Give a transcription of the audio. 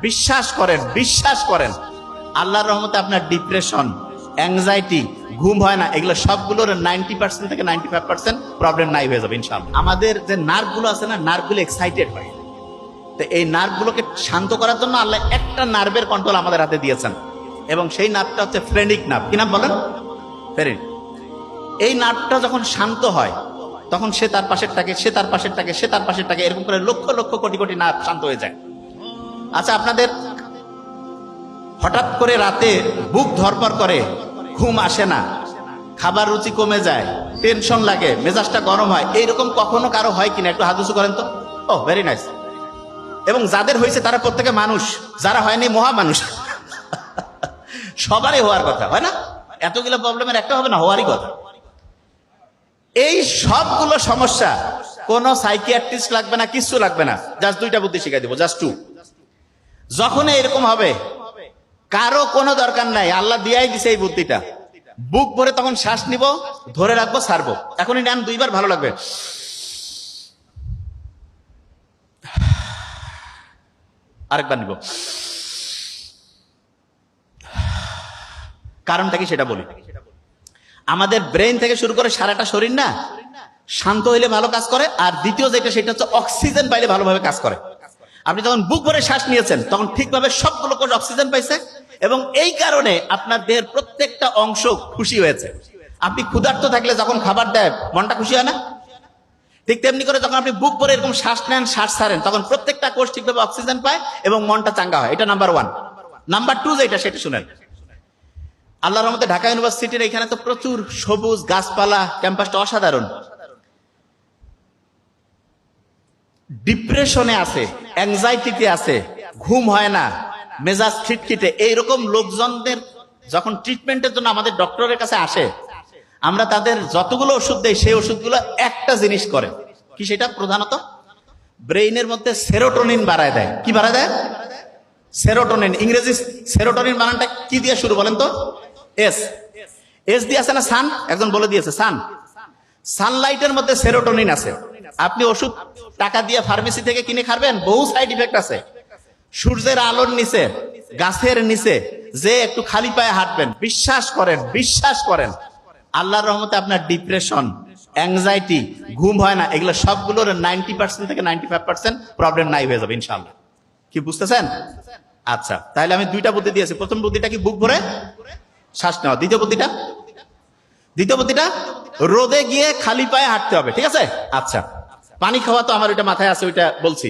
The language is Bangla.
বিশ্বাস করেন, বিশ্বাস করেন, আল্লাহর রহমতে আপনার ডিপ্রেশন, অ্যাংজাইটি, ঘুম হয় না, এগুলো সবগুলোর 90% থেকে 95% প্রবলেম নাই হয়ে যাবে ইনশাআল্লাহ। আমাদের যে নার্ভগুলো আছে না, নার্ভগুলো এক্সাইটেড হয়। তো এই নার্ভগুলোকে শান্ত করার জন্য আল্লাহ একটা নার্ভের কন্ট্রোল আমাদের হাতে দিয়েছেন, এবং সেই নার্ভটা হচ্ছে ফ্রেনিক নার্ভ। কি নাম বলেন? ফ্রেনিক। এই নার্ভটা যখন শান্ত হয় তখন সে তার পাশের থাকে, সে তার পাশের থাকে, সে তার পাশের থাকে, এরকম করে লক্ষ লক্ষ কোটি কোটি নার্ভ শান্ত হয়ে যায়। আচ্ছা, আপনাদের হঠাৎ করে রাতে বুক ধরপড় করে, ঘুম আসে না, খাবার রুচি কমে যায়, টেনশন লাগে, মেজাজটা গরম হয়, এইরকম কখনো কারো হয় কিনা? একটু হাত উঁচু করেন তো। ও ভেরি নাইস। এবং যাদের হয়েছে তারা প্রত্যেকে মানুষ, যারা হয়নি মহা মানুষ। সবারই হওয়ার কথা, হয় না? এতগুলো প্রবলেমের একটা হবে না, হওয়ারই কথা। এই সবগুলো সমস্যা কোনো সাইকিয়াট্রিস্ট লাগবে না, কিচ্ছু লাগবে না, জাস্ট দুইটা বুদ্ধি শিখাই দেবো, জাস্ট টু। যখন এরকম হবে কারো কোনো দরকার নাই, আল্লাহ দিয়াই দিছে এই বুদ্ধিটা। বুক ভরে তখন শ্বাস নিব, ধরে রাখবো, ছাড়বো। এখনই নেন, দুইবার, ভালো লাগবে। আরেকবার নিব। কারণটা কি সেটা বলি। আমাদের ব্রেন থেকে শুরু করে সারাটা শরীর না শান্ত হইলে ভালো কাজ করে, আর দ্বিতীয় যেটা সেটা হচ্ছে অক্সিজেন পাইলে ভালোভাবে কাজ করে। আপনি যখন বুক ভরে শ্বাস নিয়েছেন তখন ঠিকভাবে সবগুলো কোষ অক্সিজেন পাইছে, এবং এই কারণে আপনার দেহের প্রত্যেকটা অংশ খুশি হয়েছে। আপনি ক্ষুধার্ত থাকলে যখন খাবার দেয় মনটা খুশি হয় না? ঠিক তেমনি করে যখন আপনি বুক ভরে এরকম শ্বাস নেন, শ্বাস ছাড়েন, তখন প্রত্যেকটা কোষ ঠিকভাবে অক্সিজেন পায় এবং মনটা চাঙ্গা হয়। এটা নাম্বার ওয়ান। নাম্বার টু যেটা সেটা শুনেন। আল্লাহর রহমতে ঢাকা ইউনিভার্সিটির এখানে তো প্রচুর সবুজ গাছপালা, ক্যাম্পাসটা অসাধারণ। ডিপ্রেশনে আছে, অ্যাংজাইটিতে আছে, ঘুম হয় না, মেজাজ খিটখিটে, এইরকম লোকজনদের যখন ট্রিটমেন্টের জন্য আমাদের ডক্টরের কাছে আসে, আমরা তাদের যতগুলো ওষুধ দেই সেই ওষুধগুলো একটা জিনিস করে কি, সেটা প্রধানত ব্রেইনের মধ্যে সেরোটোনিন বাড়ায় দেয়। কি বাড়ায় দেয়? সেরোটোনিন। ইংরেজি সেরোটোনিন বানানটা কি দিয়ে শুরু বলেন তো? এস। এস দিয়ে আছে না সান? একজন বলে দিয়েছে সান। সানলাইটের মধ্যে সেরোটোনিন আছে। আপনি ওষুধ টাকা দিয়ে ফার্মেসি থেকে কিনে খাবেন, বহু সাইড ইফেক্ট আছে। সূর্যের আলোর নিচে, গাছের নিচে যে একটু খালি পায়ে হাঁটবেন, বিশ্বাস করেন, বিশ্বাস করেন, আল্লাহর রহমতে আপনার ডিপ্রেশন, অ্যাংজাইটি, ঘুম হয় না, এগুলো সবগুলোর 90% থেকে 95% প্রবলেম নাই হয়ে যাবে ইনশাআল্লাহ। কি বুঝতেছেন? আচ্ছা, তাহলে আমি দুইটা বুদ্ধি দিয়েছি। প্রথম বুদ্ধিটা কি? বুক ভরে শ্বাস নেওয়া। দ্বিতীয় বুদ্ধিটা রোদে গিয়ে খালি পায়ে হাঁটতে হবে, ঠিক আছে? আচ্ছা, পানি খাওয়া তো আমার ওইটা মাথায় আছে, ওইটা বলছি।